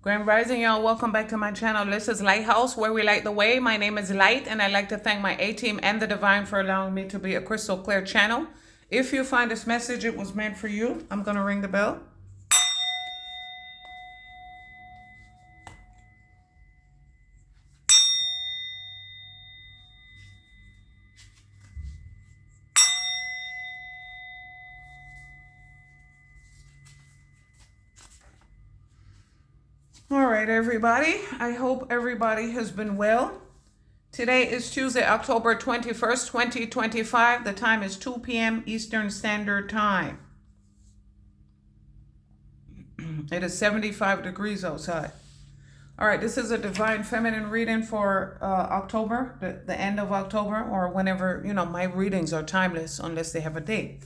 Grand Rising, y'all. Welcome back to my channel. This is Lighthouse, where we light the way. My name is Light, and I'd like to thank my A-team and the Divine for allowing me to be a crystal clear channel. If you find this message, it was meant for you. I'm going to ring the bell. All right, everybody. I hope everybody has been well. Today is Tuesday, October 21st, 2025. The time is 2 p.m. Eastern Standard Time. It is 75 degrees outside. All right, this is a divine feminine reading for October, the end of October, or whenever, my readings are timeless unless they have a date.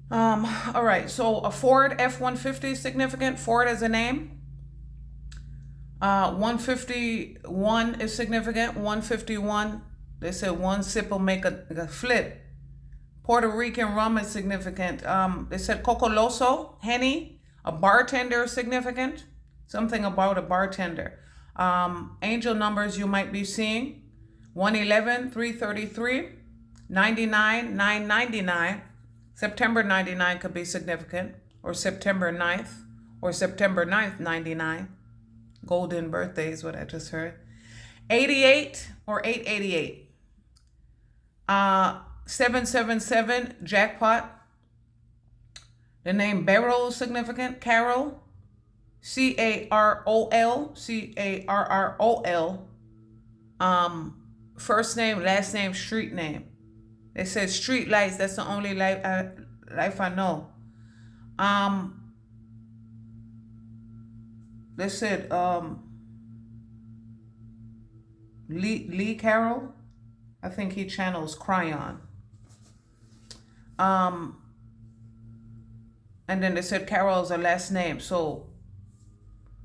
All right, so a Ford F-150 is significant. Ford as a name. 151 is significant. 151, they said one sip will make a flip. Puerto Rican rum is significant. They said Cocoloso, Henny, a bartender is significant. Something about a bartender. Angel numbers you might be seeing: 111, 333, 99, 999. September 99 could be significant, or September 9th, or September 9th, 99. Golden birthday is what I just heard. 88 or 888. 777, jackpot. The name Beryl is significant. Carol. Carol. Carrol. First name, last name, street name. They said street lights. That's the only life I know. They said Lee Carroll. I think he channels Cryon. And then they said Carol is a last name. So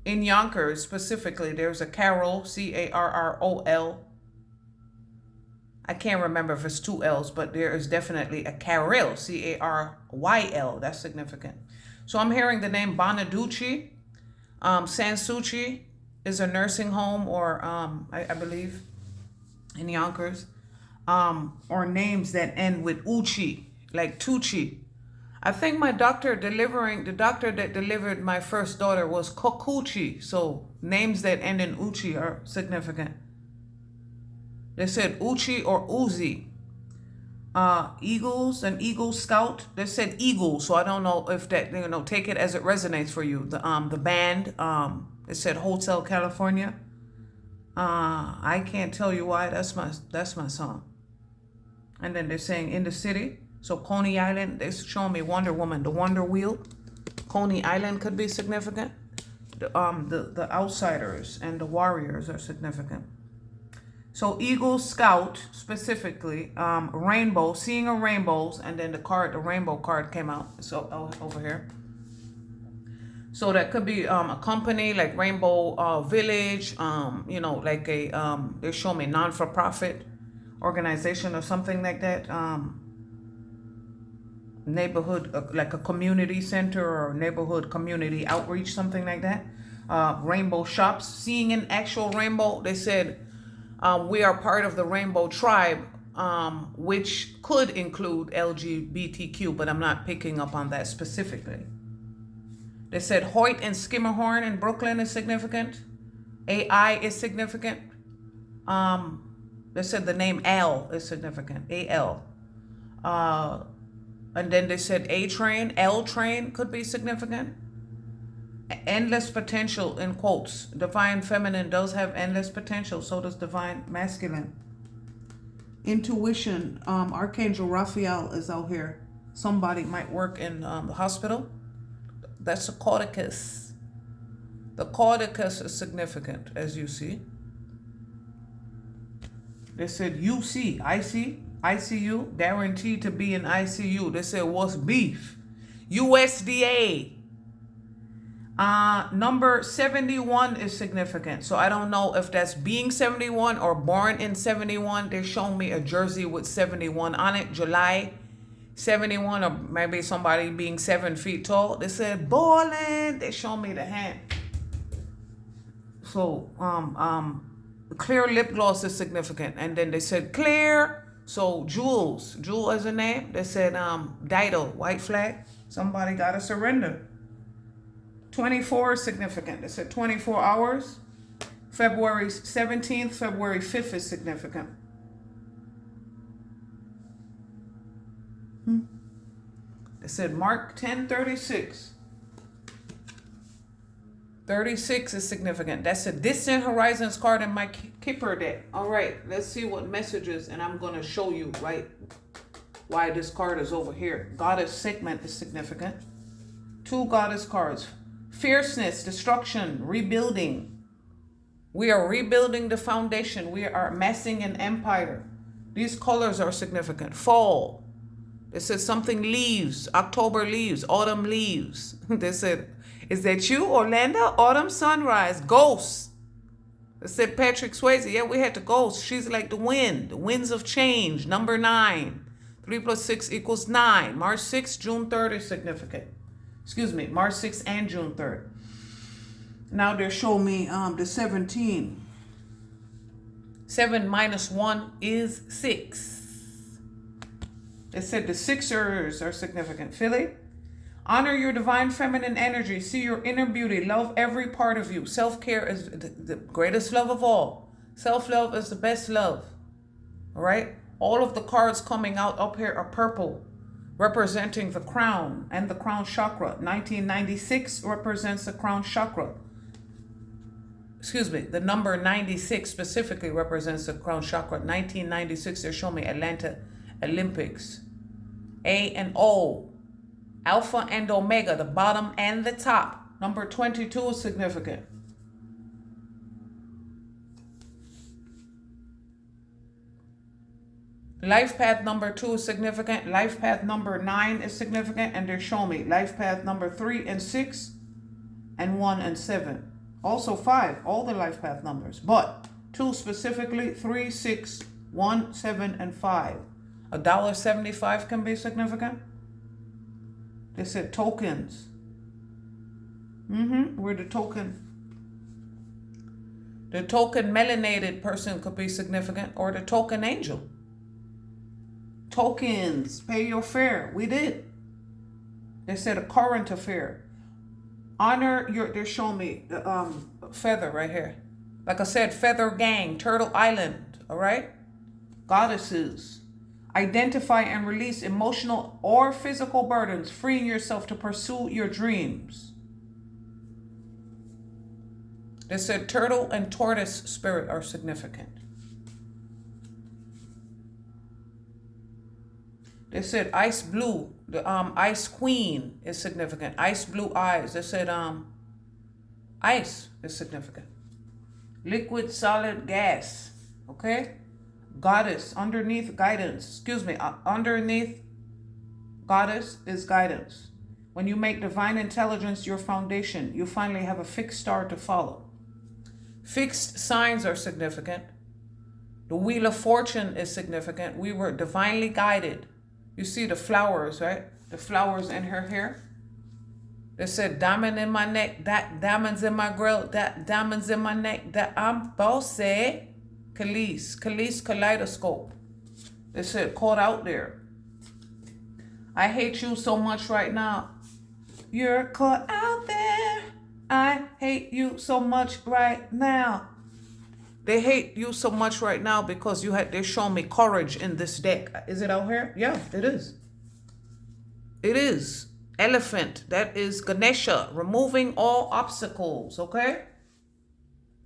in Yonkers specifically, there's a Carol, Carrol. I can't remember if it's two L's, but there is definitely a Carol, Caryl. That's significant. So I'm hearing the name Bonaducci. Sansucci is a nursing home, or I believe in Yonkers, or names that end with Uchi, like Tucci. I think the doctor that delivered my first daughter was Kokuchi. So names that end in Uchi are significant. They said Uchi or Uzi. Eagles, an Eagle Scout. They said Eagle, so I don't know if that, take it as it resonates for you. The band, it said Hotel California. I can't tell you why. That's my song. And then they're saying in the city. So Coney Island, they're showing me Wonder Woman, the Wonder Wheel. Coney Island could be significant. The Outsiders and the Warriors are significant. So Eagle Scout specifically, rainbow, seeing a rainbows, and then the rainbow card came out. So over here. So that could be a company like Rainbow Village, like they show me non-for-profit organization or something like that. Neighborhood, like a community center or neighborhood community outreach, something like that. Rainbow shops, seeing an actual rainbow. They said, we are part of the Rainbow Tribe, which could include LGBTQ, but I'm not picking up on that specifically. They said Hoyt and Skimmerhorn in Brooklyn is significant. AI is significant. They said the name Al is significant. AL. And then they said A-Train, L-Train could be significant. Endless potential in quotes. Divine feminine does have endless potential. So does divine masculine. Intuition. Archangel Raphael is out here. Somebody might work in the hospital. That's a caudicus. The caudicus is significant, as you see. They said UC, ICU, guaranteed to be in ICU. They said what's beef? USDA. Number 71 is significant. So I don't know if that's being 71 or born in 71. They're showing me a jersey with 71 on it. July 71, or maybe somebody being 7 feet tall. They said ballin'. They show me the hand. So clear lip gloss is significant. And then they said clear. So Jules, Jewel as a name. They said Dido, white flag. Somebody got to surrender. 24 is significant. They said 24 hours. February 17th, February 5th is significant. They said Mark 10:36. 36 is significant. That's a distant horizons card in my Kipper deck. All right, let's see what messages, and I'm going to show you right why this card is over here. Goddess segment is significant. 2 goddess cards. Fierceness, destruction, rebuilding. We are rebuilding the foundation. We are amassing an empire. These colors are significant. Fall. They said something leaves. October leaves. Autumn leaves. They said, is that you, Orlando? Autumn sunrise. Ghosts. They said Patrick Swayze. Yeah, we had the ghost. She's like the wind. The winds of change. Number 9. 3 + 6 = 9. March 6th, June 3rd is significant. Excuse me. March 6th and June 3rd. Now they're showing me the 17. 7 - 1 is 6. They said the Sixers are significant. Philly. Honor your divine feminine energy. See your inner beauty. Love every part of you. Self-care is the greatest love of all. Self-love is the best love. All right? All of the cards coming out up here are purple, representing the crown and the crown chakra. 1996 represents the crown chakra. Excuse me, the number 96 specifically represents the crown chakra. 1996, they're showing me Atlanta Olympics. A and O. Alpha and Omega, the bottom and the top. Number 22 is significant. Life path number 2 is significant. Life path number 9 is significant. And they're showing me life path number 3 and 6 and 1 and 7. Also 5, all the life path numbers. But 2 specifically, 3, 6, 1, 7, and 5. $1.75 can be significant. They said tokens. We're the token. The token melanated person could be significant, or the token angel. Tokens, pay your fare. We did. They said a current affair. Honor your, they're showing me the feather right here. Like I said, feather gang, Turtle Island, all right? Goddesses. Identify and release emotional or physical burdens, freeing yourself to pursue your dreams. They said turtle and tortoise spirit are significant. They said ice blue, the ice queen is significant. Ice blue eyes. They said ice is significant. Liquid, solid, gas. Okay? Goddess, underneath guidance. Excuse me, underneath goddess is guidance. When you make divine intelligence your foundation, you finally have a fixed star to follow. Fixed signs are significant. The Wheel of Fortune is significant. We were divinely guided. You see the flowers, right? The flowers in her hair. They said diamond in my neck, that diamonds in my grill, that diamonds in my neck, that I'm bossy. Khalees, kaleidoscope. They said caught out there. I hate you so much right now. You're caught out there. I hate you so much right now. They hate you so much right now because they're showing me courage in this deck. Is it out here? Yeah, it is. It is. Elephant, that is Ganesha, removing all obstacles, okay?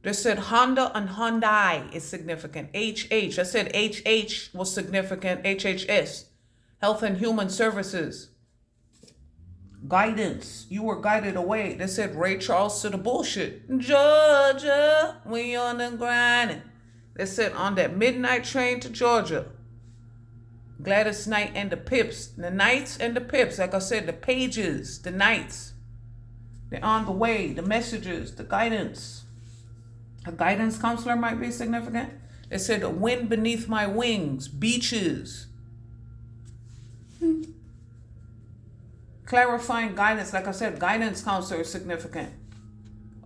They said Honda and Hyundai is significant. HH, I said HH was significant. HHS, Health and Human Services. Guidance, you were guided away. They said Ray Charles to the bullshit. Georgia, we on the grind. They said on that midnight train to Georgia. Gladys Knight and the Pips. The Knights and the Pips. Like I said, the pages, the Knights. They're on the way. The messages, the guidance. A guidance counselor might be significant. They said the wind beneath my wings. Beaches. Clarifying guidance. Like I said, guidance counselor is significant.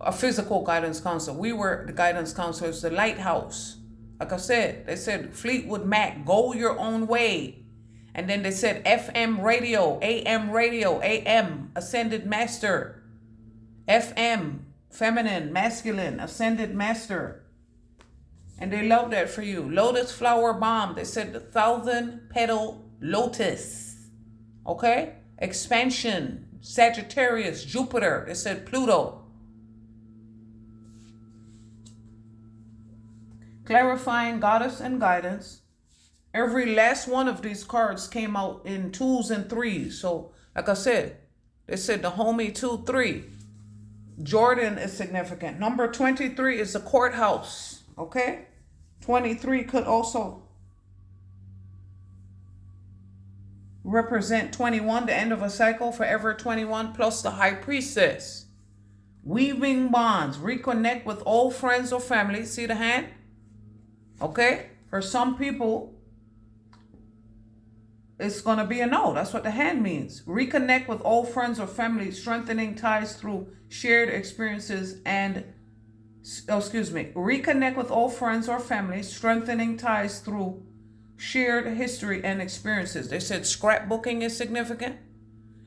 a physical guidance counselor. We were the guidance counselors, the lighthouse. Like I said, they said Fleetwood Mac, go your own way. And then they said FM radio, AM, ascended master. FM, feminine, masculine, ascended master. And they love that for you. Lotus flower bomb, they said the 1,000-petal lotus. Okay? Expansion, Sagittarius, Jupiter, they said Pluto. Clarifying goddess and guidance. Every last one of these cards came out in 2s and 3s. So, like I said, they said the homie 2, 3. Jordan is significant. Number 23 is the courthouse. Okay? 23 could also represent 21, the end of a cycle, forever 21, plus the high priestess. Weaving bonds. Reconnect with old friends or family. See the hand? Okay? For some people, it's going to be a no. That's what the hand means. Reconnect with old friends or family, strengthening ties through shared experiences and, reconnect with old friends or family, strengthening ties through shared history and experiences. They said scrapbooking is significant.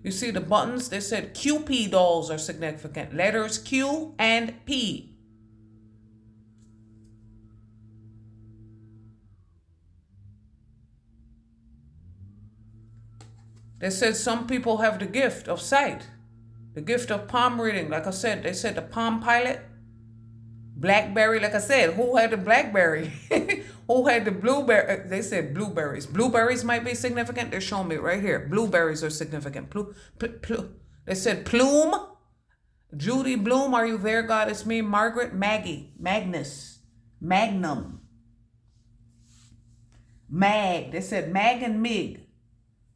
You see the buttons? They said QP dolls are significant. Letters Q and P. They said some people have the gift of sight, the gift of palm reading. Like I said, they said the Palm Pilot, Blackberry. Like I said, who had the Blackberry? Who had the blueberry? They said blueberries. Blueberries might be significant. They're showing me right here. Blueberries are significant. They said Plume. Judy Bloom, are you there, God? It's me. Margaret, Maggie, Magnus, Magnum, Mag. They said Mag and Mig.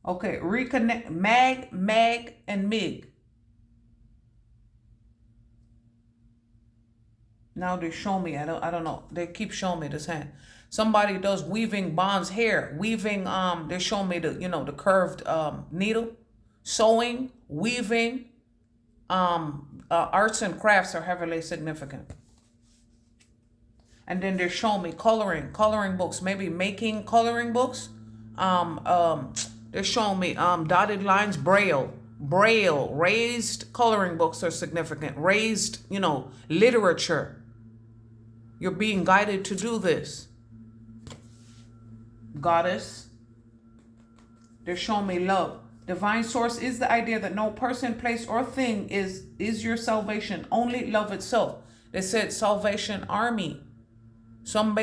Okay, reconnect. Mag, and Mig. Now they show me. I don't know. They keep showing me this hand. Somebody does weaving bonds hair. Weaving. They show me the curved needle. Sewing, weaving. Arts and crafts are heavily significant. And then they're showing me coloring books. Maybe making coloring books. They're showing me dotted lines, braille, raised coloring books are significant. Raised, literature. You're being guided to do this. Goddess. They're showing me love. Divine source is the idea that no person, place, or thing is your salvation. Only love itself. They said Salvation Army. Some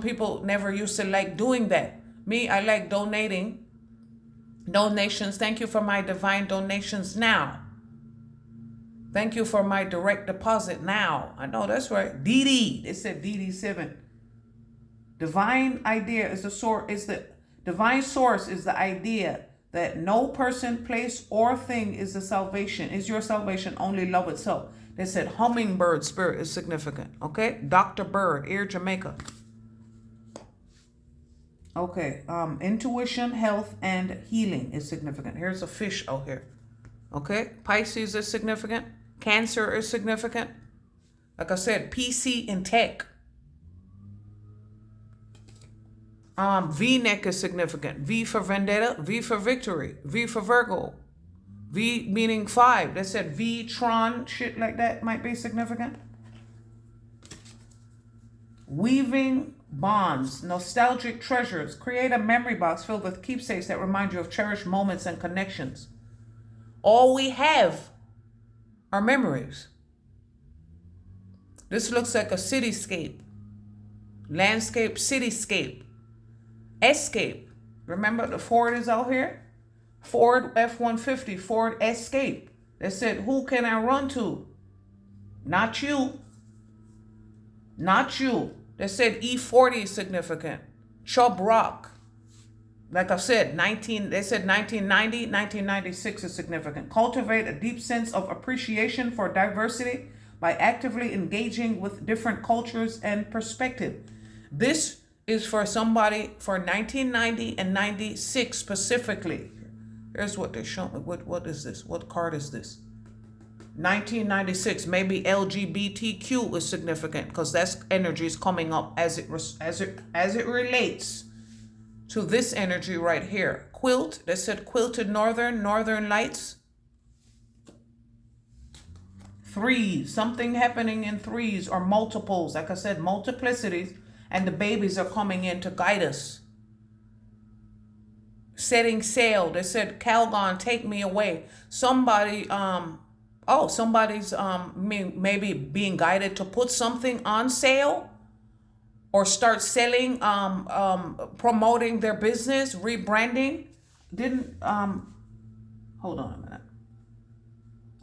people never used to like doing that. Me, I like donating. Donations. Thank you for my divine donations now. Thank you for my direct deposit now. I know that's right. DD. They said DD7. Divine idea is the divine source is the idea that no person, place, or thing is your salvation. Only love itself. They said hummingbird spirit is significant. Okay. Dr. Bird, Air Jamaica. Okay, intuition, health, and healing is significant. Here's a fish out here. Okay, Pisces is significant. Cancer is significant. Like I said, PC and tech. V-neck is significant. V for vendetta, V for victory, V for Virgo. V meaning 5. They said V-tron, shit like that might be significant. Weaving bonds, nostalgic treasures. Create a memory box filled with keepsakes that remind you of cherished moments and connections. All we have are memories. This looks like a cityscape. Landscape, cityscape. Escape. Remember the Ford is out here? Ford F-150, Ford Escape. They said, who can I run to? Not you. Not you. They said E40 is significant. Chubb Rock. Like I said, they said 1990, 1996 is significant. Cultivate a deep sense of appreciation for diversity by actively engaging with different cultures and perspective. This is for somebody for 1990 and 96 specifically. Here's what they show me. What is this? What card is this? 1996, maybe LGBTQ is significant because that's energy is coming up as it relates to this energy right here. Quilt, they said quilted northern lights. Threes, something happening in threes or multiples. Like I said, multiplicities, and the babies are coming in to guide us. Setting sail, they said, Calgon, take me away. Somebody, somebody's maybe being guided to put something on sale or start selling, promoting their business, rebranding. Hold on a minute.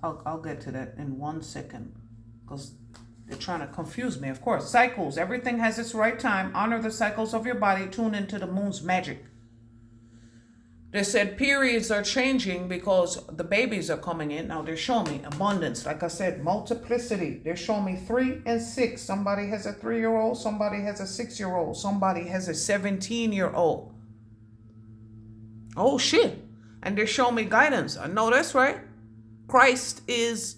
I'll get to that in 1 second because they're trying to confuse me. Of course, cycles. Everything has its right time. Honor the cycles of your body. Tune into the moon's magic. They said periods are changing because the babies are coming in. Now they're showing me abundance. Like I said, multiplicity. They're showing me 3 and 6. Somebody has a 3-year-old. Somebody has a 6-year-old. Somebody has a 17-year-old. Oh, shit. And they're showing me guidance. I know that's right. Christ is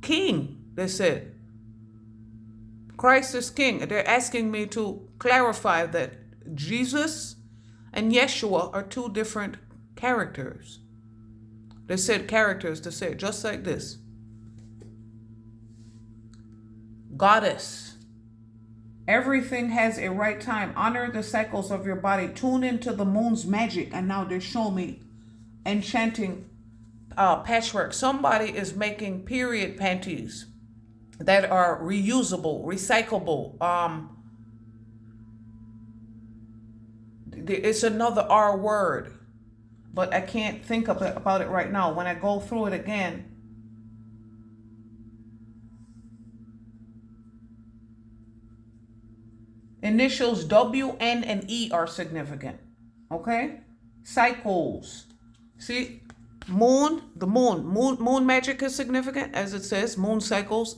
king, they said. Christ is king. They're asking me to clarify that Jesus and Yeshua are 2 different characters. They said characters to say just like this. Goddess. Everything has a right time. Honor the cycles of your body. Tune into the moon's magic. And now they're showing me enchanting patchwork. Somebody is making period panties that are reusable, recyclable. It's another R word, but I can't think about it right now. When I go through it again, initials W, N, and E are significant. Okay? Cycles. See? Moon magic is significant, as it says. Moon cycles.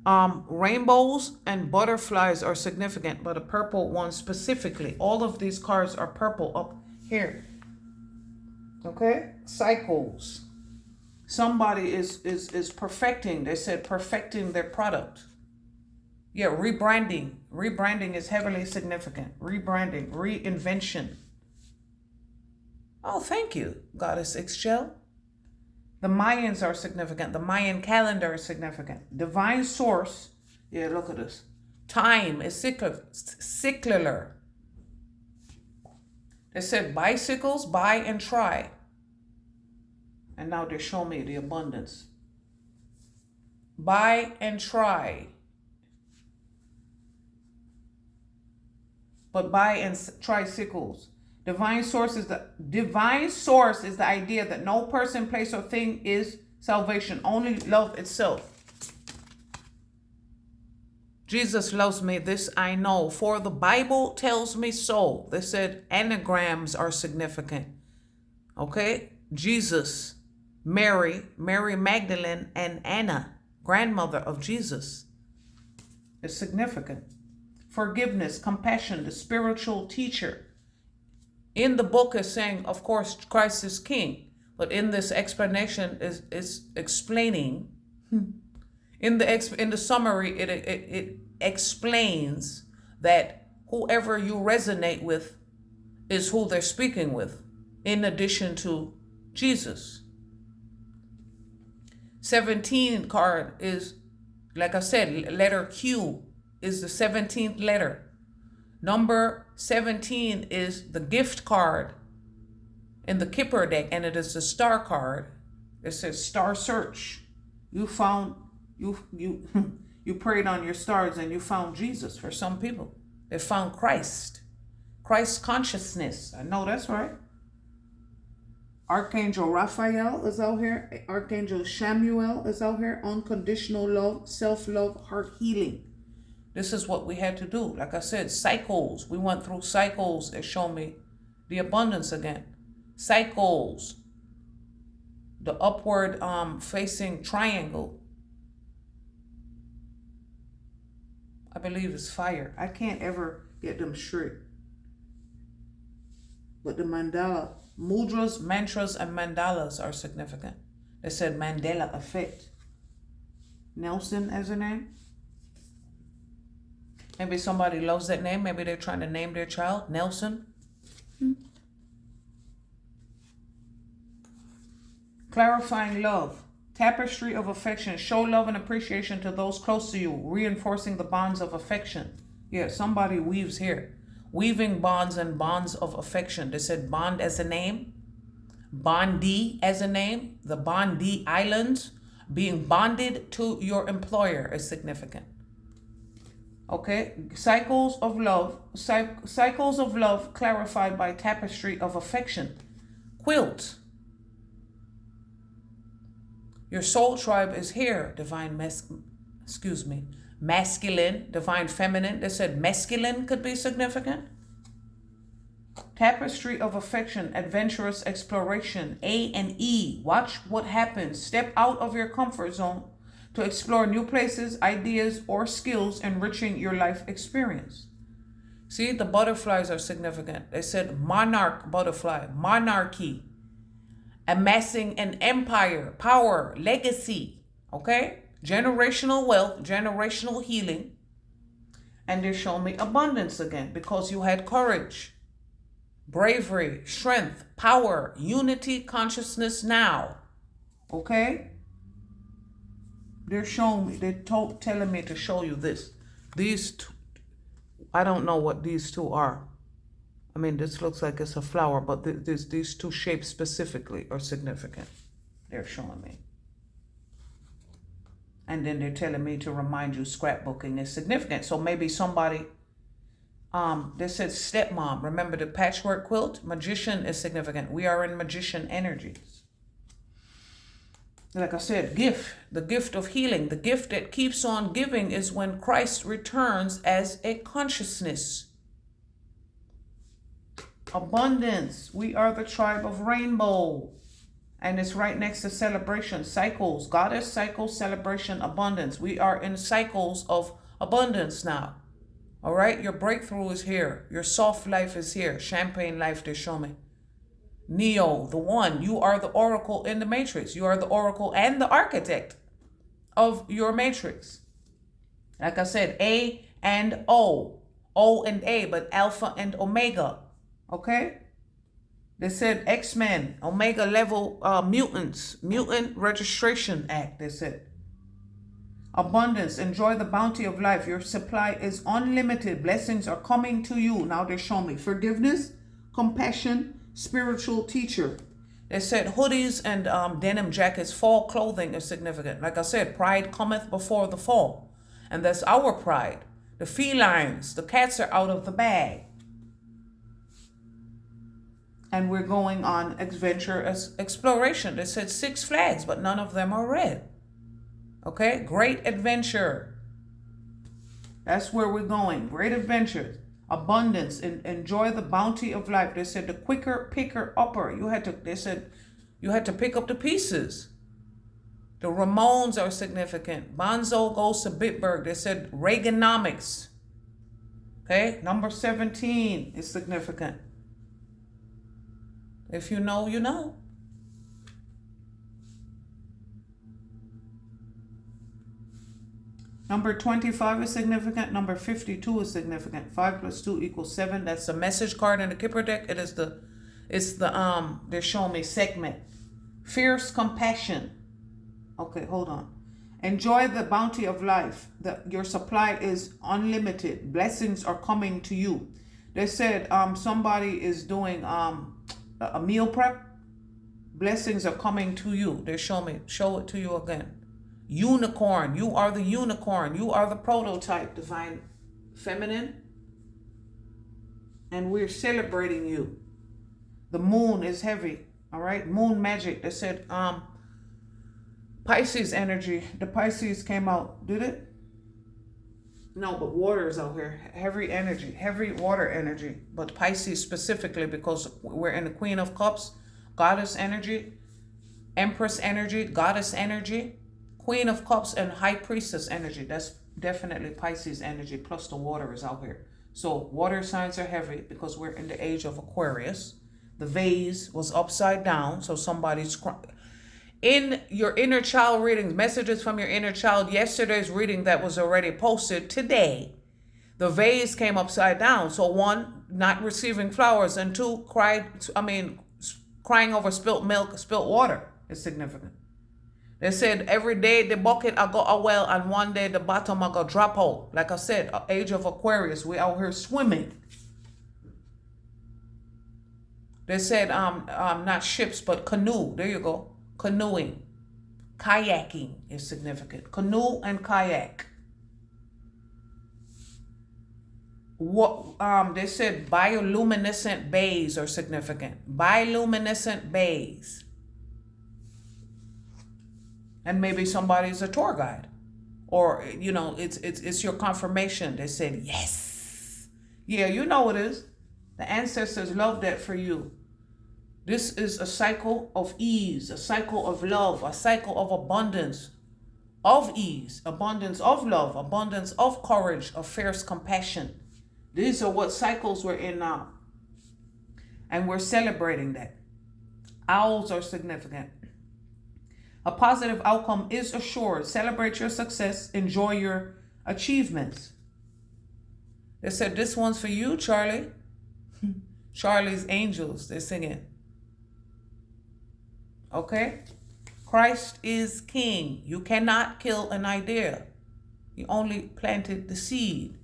Rainbows and butterflies are significant, but a purple one specifically. All of these cards are purple up here. Okay? Cycles. Somebody is perfecting. They said perfecting their product. Yeah, rebranding. Rebranding is heavily significant. Rebranding, reinvention. Oh, thank you, Goddess Ixchel. The Mayans are significant. The Mayan calendar is significant. Divine source. Yeah, look at this. Time is cyclical. They said bicycles, buy and try. And now they're showing me the abundance. Buy and try. But buy and tricycles. Divine source is the idea that no person, place, or thing is salvation. Only love itself. Jesus loves me, this I know, for the Bible tells me so. They said anagrams are significant. Okay? Jesus, Mary Magdalene, and Anna, grandmother of Jesus, is significant. Forgiveness, compassion, the spiritual teacher. In the book is saying, of course, Christ is king, but in this explanation is explaining. In the summary, it explains that whoever you resonate with is who they're speaking with, in addition to Jesus. 17 card is, like I said, letter Q is the 17th letter. Number 17 is the gift card in the Kipper deck, and it is the star card. It says star search. You found, you prayed on your stars and you found Jesus. For some people, they found Christ consciousness. I know that's right. Archangel Raphael is out here. Archangel Shamuel is out here. Unconditional love, self-love, heart healing. This is what we had to do. Like I said, cycles. We went through cycles that show me the abundance again. Cycles. The upward facing triangle. I believe it's fire. I can't ever get them straight. But the mandala, mudras, mantras, and mandalas are significant. They said Mandela effect. Nelson as a name. Maybe somebody loves that name. Maybe they're trying to name their child Nelson. Clarifying love. Tapestry of affection. Show love and appreciation to those close to you, reinforcing the bonds of affection. Yeah, somebody weaves here. Weaving bonds and bonds of affection. They said bond as a name. Bondee as a name. The Bondee Islands. Being bonded to your employer is significant. Okay, cycles of love. Cycles of love clarified by tapestry of affection. Quilt. Your soul tribe is here. Masculine, divine feminine. They said masculine could be significant. Tapestry of affection, adventurous exploration. A and E. Watch what happens. Step out of your comfort zone to explore new places, ideas, or skills enriching your life experience. See, the butterflies are significant. They said monarch butterfly, monarchy, amassing an empire, power, legacy, okay? Generational wealth, generational healing. And they're showing me abundance again because you had courage, bravery, strength, power, unity, consciousness now, okay? They're showing me, telling me to show you this. These two, I don't know what these two are. I mean, this looks like it's a flower, but these two shapes specifically are significant. They're showing me. And then they're telling me to remind you scrapbooking is significant. So maybe somebody, they said stepmom. Remember the patchwork quilt? Magician is significant. We are in magician energies. Like I said, gift, the gift of healing, the gift that keeps on giving is when Christ returns as a consciousness. Abundance. We are the tribe of rainbow. And it's right next to celebration. Cycles. Goddess, cycle, celebration, abundance. We are in cycles of abundance now. All right? Your breakthrough is here. Your soft life is here. Champagne life, they show me. Neo, the one. You are the oracle in the matrix. You are the oracle and the architect of your matrix. Like I said, A and O. O and A, but Alpha and Omega. Okay? They said X-Men, Omega level mutants. Mutant Registration Act, they said. Abundance. Enjoy the bounty of life. Your supply is unlimited. Blessings are coming to you. Now they show me forgiveness, compassion, spiritual teacher. They said hoodies and denim jackets, fall clothing is significant. Like I said, pride cometh before the fall. And that's our pride. The felines, the cats are out of the bag. And we're going on adventurous exploration. They said 6 flags, but none of them are red. Okay, great adventure. That's where we're going. Great adventures. Abundance, and enjoy the bounty of life. They said the quicker, picker, upper. They said you had to pick up the pieces. The Ramones are significant. Bonzo goes to Bitburg. They said Reaganomics. Okay, number 17 is significant. If you know, you know. Number 25 is significant. Number 52 is significant. 5 plus 2 equals 7. That's the message card in the Kipper deck. They're showing me segment. Fierce compassion. Okay, hold on. Enjoy the bounty of life. Your supply is unlimited. Blessings are coming to you. They said somebody is doing a meal prep. Blessings are coming to you. They show it to you again. Unicorn. You are the unicorn. You are the prototype, divine feminine. And we're celebrating you. The moon is heavy. All right. Moon magic. They said Pisces energy. The Pisces came out. Did it? No, but water is out here. Heavy energy. Heavy water energy. But Pisces specifically because we're in the Queen of Cups. Goddess energy. Empress energy. Goddess energy. Queen of Cups and High Priestess energy. That's definitely Pisces energy. Plus the water is out here. So water signs are heavy because we're in the age of Aquarius. The vase was upside down. So somebody's In your inner child readings, messages from your inner child, yesterday's reading that was already posted today, the vase came upside down. So one, not receiving flowers, and two, crying over spilt milk, spilt water is significant. They said every day the bucket I go a well, and one day the bottom I go drop out. Like I said, age of Aquarius, we out here swimming. They said not ships but canoe. There you go. Canoeing. Kayaking is significant. Canoe and kayak. What they said bioluminescent bays are significant. Bioluminescent bays. And maybe somebody's a tour guide. Or it's your confirmation. They said yes. Yeah, you know it is. The ancestors love that for you. This is a cycle of ease, a cycle of love, a cycle of abundance, of ease, abundance of love, abundance of courage, of fierce compassion. These are what cycles we're in now. And we're celebrating that. Owls are significant. A positive outcome is assured. Celebrate your success. Enjoy your achievements. They said, this one's for you, Charlie. Charlie's Angels, they're singing. Okay? Christ is king. You cannot kill an idea. You only planted the seed.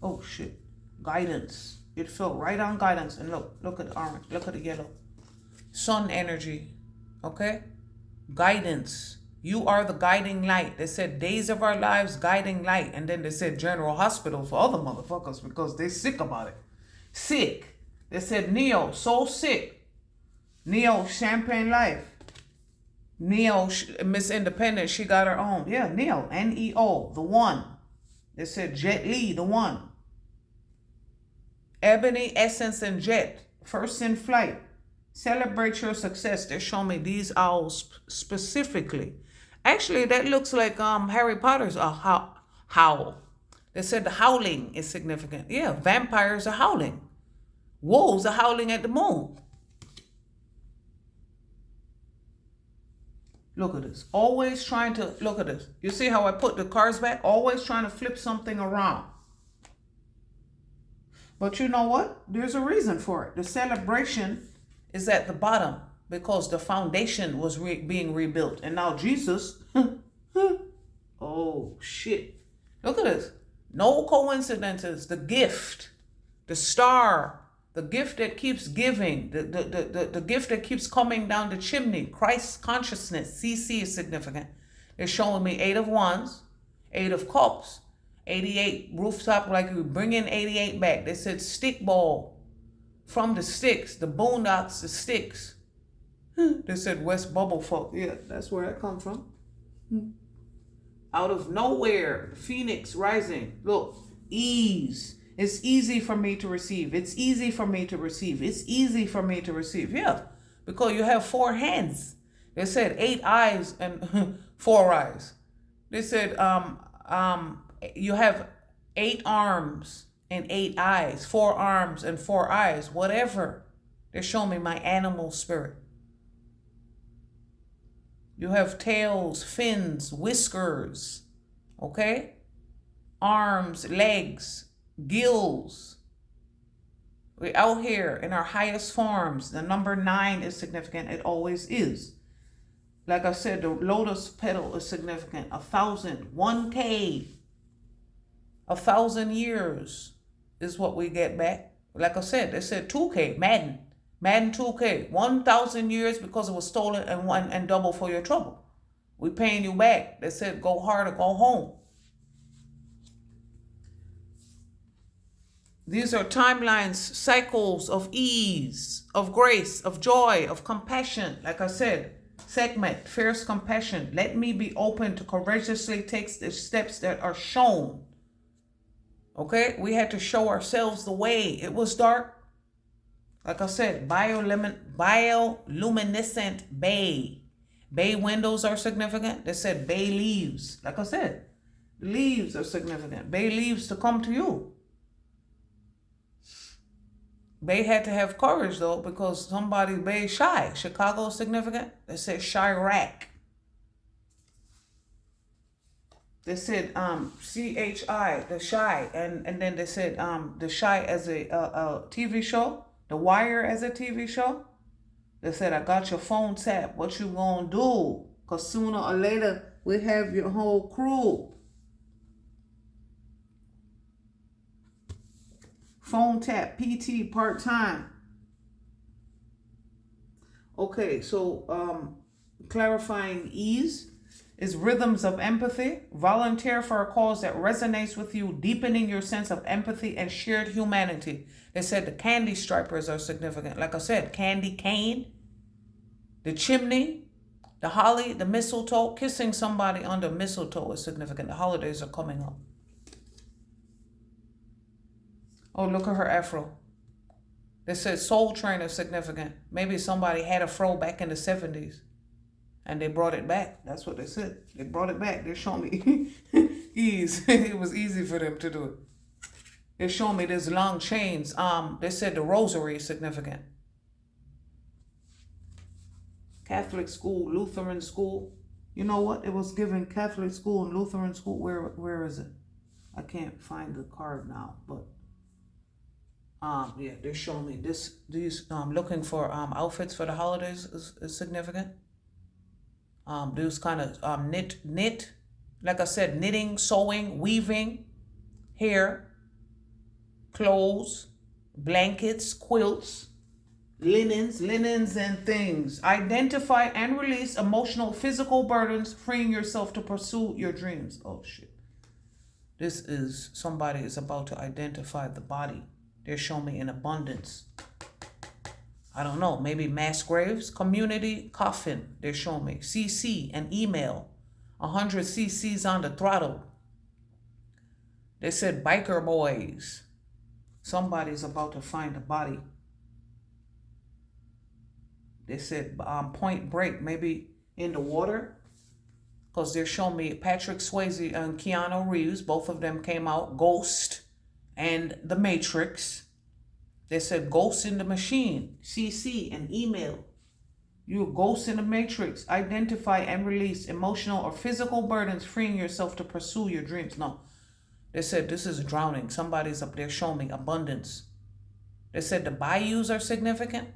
Oh, shit. Guidance. It fell right on guidance. And look at the orange. Look at the yellow. Sun energy. Okay? Guidance. You are the guiding light. They said days of our lives, guiding light. And then they said General Hospital for other motherfuckers because they sick about it. Sick. They said Neo, so sick. Neo, Champagne Life. Neo, Miss Independent, she got her own. Yeah, Neo, Neo, the one. They said Jet Li, the one. Ebony, Essence, and Jet, first in flight. Celebrate your success. They're showing me these owls specifically. Actually, that looks like Harry Potter's howl. They said the howling is significant. Yeah, vampires are howling. Wolves are howling at the moon. Look at this. Always trying to, look at this. You see how I put the cards back? Always trying to flip something around. But you know what? There's a reason for it. The celebration is at the bottom because the foundation was being rebuilt. And now Jesus, oh shit. Look at this. No coincidences. The gift, the star, the gift that keeps giving, the gift that keeps coming down the chimney, Christ consciousness, CC is significant. They're showing me 8 of Wands, 8 of Cups, 88 rooftop, like you bring in 88 back. They said stick ball from the sticks, the boondocks, the sticks. They said West Bubblefuck. Yeah, that's where I come from. Out of nowhere, Phoenix rising. Look, ease. It's easy for me to receive. It's easy for me to receive. It's easy for me to receive. Yeah, because you have 4 hands. They said 8 eyes and 4 eyes. They said you have 8 arms and 8 eyes, 4 arms and 4 eyes, whatever. They're showing me my animal spirit. You have tails, fins, whiskers, okay? Arms, legs, gills. We're out here in our highest forms. The number 9 is significant. It always is. Like I said, the lotus petal is significant. 1,000, 1K, 1,000 years is what we get back. Like I said, they said 2K, Madden 2K, 1,000 years because it was stolen and double for your trouble. We paying you back. They said go hard or go home. These are timelines, cycles of ease, of grace, of joy, of compassion. Like I said, segment, fierce compassion. Let me be open to courageously take the steps that are shown. Okay, we had to show ourselves the way. It was dark. Like I said, bioluminescent bay. Bay windows are significant. They said bay leaves. Like I said, leaves are significant. Bay leaves to come to you. Bay had to have courage though because somebody bay shy. Chicago is significant. They said Chirac. They said CHI, the Shy, and then they said the Shy as a TV show, The Wire as a TV show. They said, I got your phone tapped. What you gonna do? Cause sooner or later we have your whole crew. Phone tap, PT part-time. Okay, so clarifying ease is rhythms of empathy. Volunteer for a cause that resonates with you, deepening your sense of empathy and shared humanity. They said the candy stripers are significant. Like I said, candy cane, the chimney, the holly, the mistletoe. Kissing somebody under mistletoe is significant. The holidays are coming up. Oh, look at her afro. They said soul train is significant. Maybe somebody had a fro back in the 70s. And they brought it back. That's what they said. They brought it back. They're showing me ease. It was easy for them to do it. They're showing me these long chains. They said the rosary is significant. Catholic school, Lutheran school. You know what? It was given Catholic school and Lutheran school. Where is it? I can't find the card now, but yeah, they're showing me these looking for outfits for the holidays is significant. Those kind of knit, like I said, knitting, sewing, weaving, hair, clothes, blankets, quilts, linens and things. Identify and release emotional, physical burdens, freeing yourself to pursue your dreams. Oh shit. This is somebody is about to identify the body. They're showing me in abundance. I don't know, maybe mass graves, community coffin. They're showing me CC and email, 100 CCs on the throttle. They said biker boys. Somebody's about to find a body. They said point break, maybe in the water, because they're showing me Patrick Swayze and Keanu Reeves. Both of them came out, Ghost and The Matrix. They said ghost in the machine, CC and email. You're a ghost in the matrix. Identify and release emotional or physical burdens, freeing yourself to pursue your dreams. No, they said this is drowning. Somebody's up there showing me abundance. They said the bayous are significant.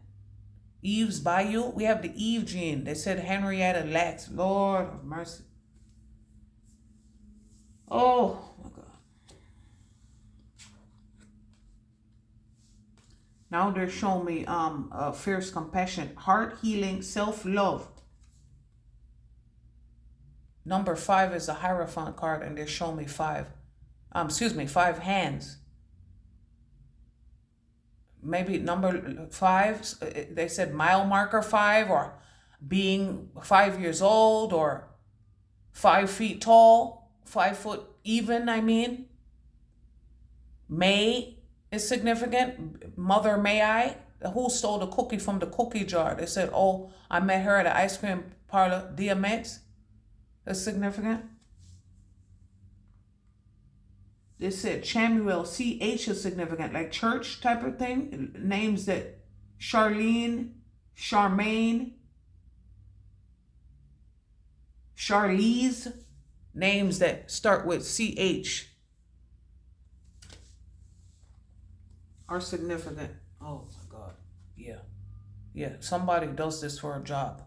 Eve's bayou. We have the Eve gene. They said Henrietta Lacks. Lord of mercy. Oh my God. Now they're showing me fierce compassion, heart healing, self-love. Number 5 is a Hierophant card, and they're showing me 5 hands. Maybe number 5, they said mile marker 5, or being 5 years old, or 5 feet tall, 5 foot even, I mean. May is significant. Mother, may I? Who stole the cookie from the cookie jar? They said, oh, I met her at the ice cream parlor, DMX. That's significant. They said Chamuel, CH is significant, like church type of thing. Names that Charlene, Charmaine, Charlize, names that start with CH are significant. Oh my God. Yeah. Somebody does this for a job.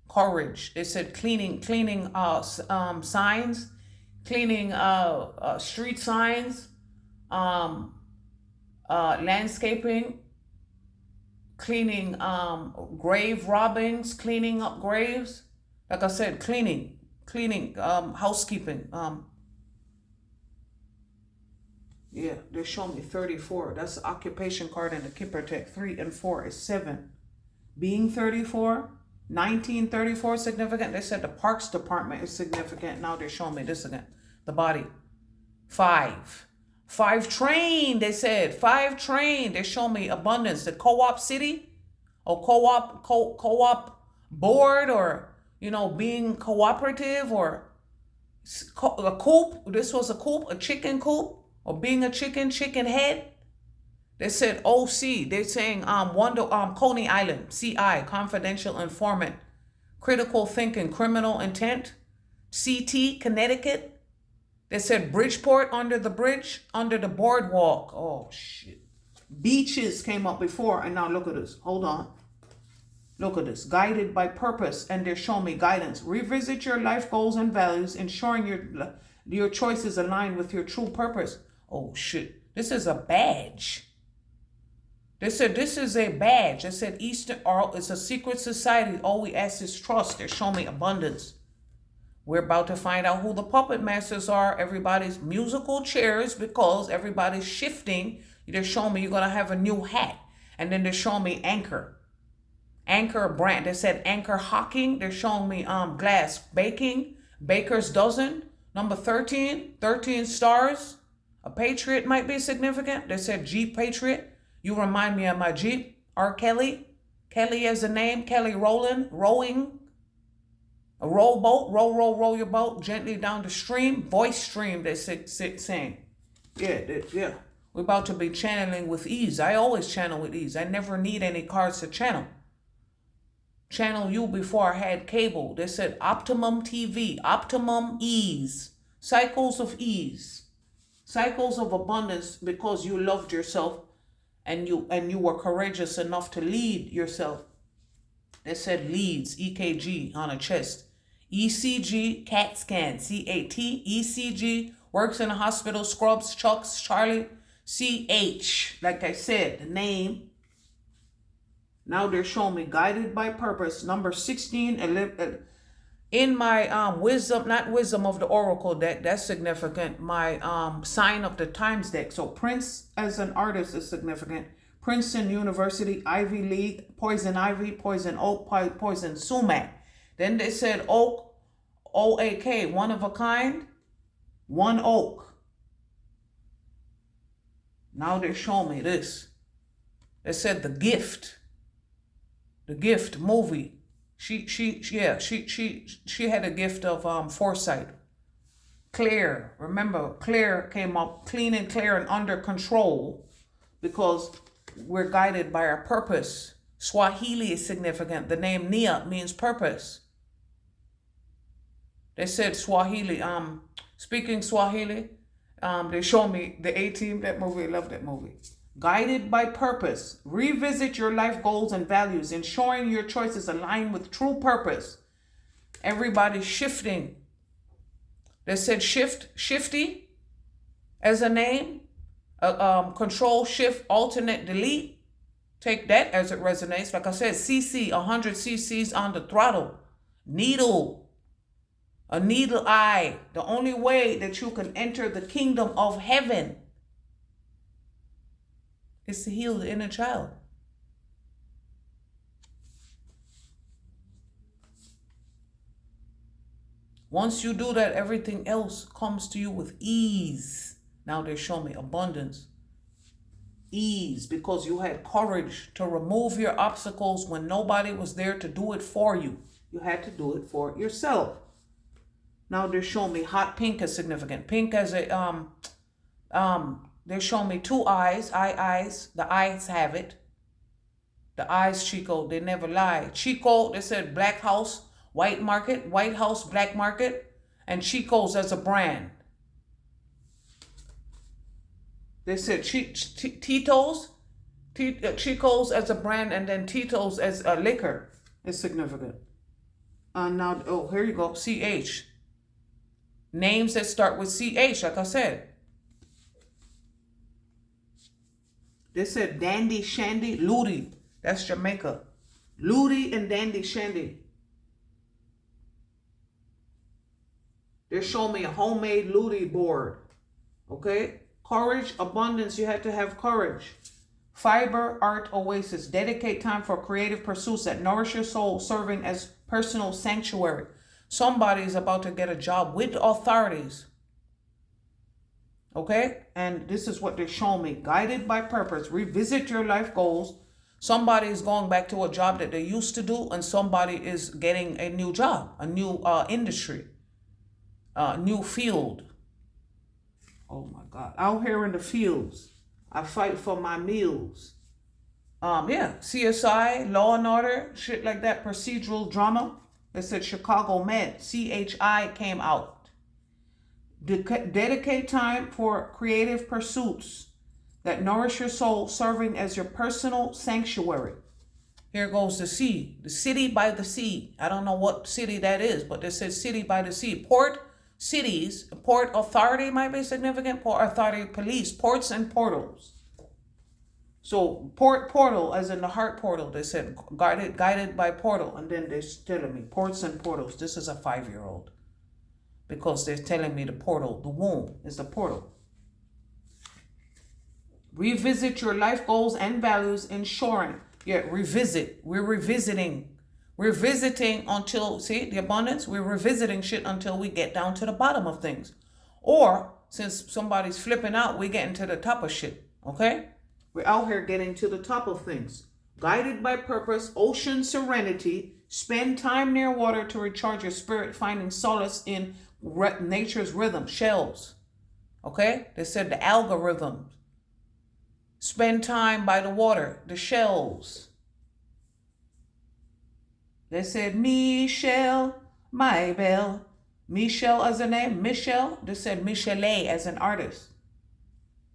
Courage. They said cleaning signs, cleaning street signs, landscaping, cleaning grave robbings, cleaning up graves. Like I said, cleaning, housekeeping. Yeah, they're showing me 34. That's the occupation card in the Kipper Tech. 3 and 4 is 7. Being 34, 1934 significant. They said the Parks Department is significant. Now they're showing me this again. The body. 5 train, they said. 5 train. They show me abundance. The co-op city, or co-op board, or, being cooperative, or a coop. This was a coop, a chicken coop. Or being a chicken head. They said OC. They're saying Coney Island, CI, confidential informant, critical thinking, criminal intent, CT, Connecticut, They said Bridgeport, under the bridge, under the boardwalk. Oh, shit. Beaches came up before, and now look at this. Hold on. Look at this. Guided by purpose, and they're showing me guidance. Revisit your life goals and values, ensuring your choices align with your true purpose. Oh, shit. This is a badge. They said this is a badge. They said Eastern, or it's a secret society. All we ask is trust. They're showing me abundance. We're about to find out who the puppet masters are. Everybody's musical chairs, because everybody's shifting. They're showing me you're going to have a new hat. And then they're showing me Anchor. Anchor brand. They said Anchor Hawking. They're showing me glass baking. Baker's dozen. Number 13. 13 stars. A Patriot might be significant. They said Jeep Patriot. You remind me of my Jeep. R. Kelly. Kelly as a name. Kelly rowing. A rowboat. Row your boat gently down the stream. Voice stream, they saying. Yeah. We're about to be channeling with ease. I always channel with ease. I never need any cards to channel. Channel you before I had cable. They said Optimum TV. Optimum ease. Cycles of ease. Cycles of abundance, because you loved yourself and you were courageous enough to lead yourself. They said leads, EKG on a chest. ECG, CAT scan, CAT, ECG, works in a hospital, Scrubs, Chucks, Charlie, CH, like I said, the name. Now they're showing me guided by purpose, number 16, in my wisdom, not wisdom of the oracle deck, that's significant. My sign of the times deck. So Prince as an artist is significant. Princeton University, Ivy League, poison ivy, poison oak, poison sumac. Then they said oak, OAK, one of a kind, one oak. Now they're showing me this. They said the gift movie. She had a gift of foresight. Clear, remember, clear came up, clean and clear and under control, because we're guided by our purpose. Swahili is significant. The name Nia means purpose. They said Swahili. Speaking Swahili, they show me the A-Team, that movie. I love that movie. Guided by purpose. Revisit your life goals and values, ensuring your choices align with true purpose. Everybody's shifting. They said shifty as a name. Control, shift, alternate, delete. Take that as it resonates. Like I said, CC, 100 cc's on the throttle. Needle, a needle eye. The only way that you can enter the kingdom of heaven is to heal the inner child. Once you do that, everything else comes to you with ease. Now they show me abundance. Ease, because you had courage to remove your obstacles when nobody was there to do it for you. You had to do it for yourself. Now they're showing me hot pink is significant. Pink as a they're showing me two eyes. Eyes. The eyes have it. The eyes, Chico, they never lie. Chico, they said black house, white market, white house, black market, and Chico's as a brand. They said Tito's, Chico's as a brand, and then Tito's as a liquor is significant. Now, oh, here you go, CH. Names that start with CH, like I said. They said Dandy Shandy, Ludi. That's Jamaica. Ludi and Dandy Shandy. They're showing me a homemade Ludi board. Okay? Courage, abundance. You had to have courage. Fiber, art, oasis. Dedicate time for creative pursuits that nourish your soul, serving as personal sanctuary. Somebody is about to get a job with authorities. Okay? And this is what they're showing me. Guided by purpose. Revisit your life goals. Somebody is going back to a job that they used to do, and somebody is getting a new job, a new industry, new field. Oh my God. Out here in the fields, I fight for my meals. CSI, Law and Order, shit like that, procedural drama. They said Chicago Med, CHI came out. Dedicate time for creative pursuits that nourish your soul, serving as your personal sanctuary. Here goes the sea, the city by the sea. I don't know what city that is, but they said city by the sea. Port cities, port authority might be significant. Port authority, police, ports and portals. So portal, as in the heart portal, they said guided by portal. And then they're telling me ports and portals. This is a 5-year-old. Because they're telling me the portal, the womb is the portal. Revisit your life goals and values, ensuring. Yeah, revisit. We're revisiting. We're visiting until, see, the abundance, we're revisiting shit until we get down to the bottom of things. Or, since somebody's flipping out, we getting to the top of shit, okay? We're out here getting to the top of things. Guided by purpose, ocean serenity, spend time near water to recharge your spirit, finding solace in nature's rhythm, shells, okay? They said the algorithms. Spend time by the water, the shells. They said, Michelle, my belle. Michelle as a name, Michelle. They said Michelet as an artist.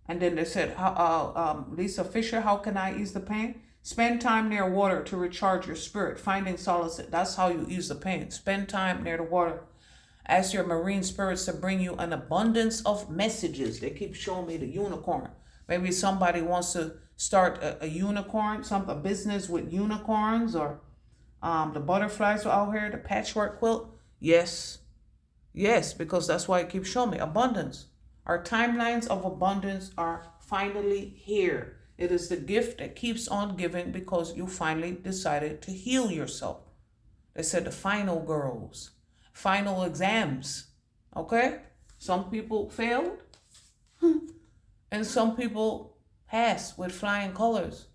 And then they said, Lisa Fisher, how can I ease the pain? Spend time near water to recharge your spirit, finding solace. That's how you ease the pain. Spend time near the water. Ask your marine spirits to bring you an abundance of messages. They keep showing me the unicorn. Maybe somebody wants to start a unicorn, a business with unicorns, or the butterflies are out here, the patchwork quilt. Yes, because that's why it keeps showing me abundance. Our timelines of abundance are finally here. It is the gift that keeps on giving because you finally decided to heal yourself. They said the final girls, final exams, okay? Some people failed. And some people passed with flying colors.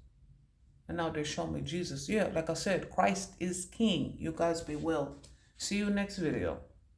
And now they show me Jesus. Yeah, like I said, Christ is King. You guys be well. See you next video.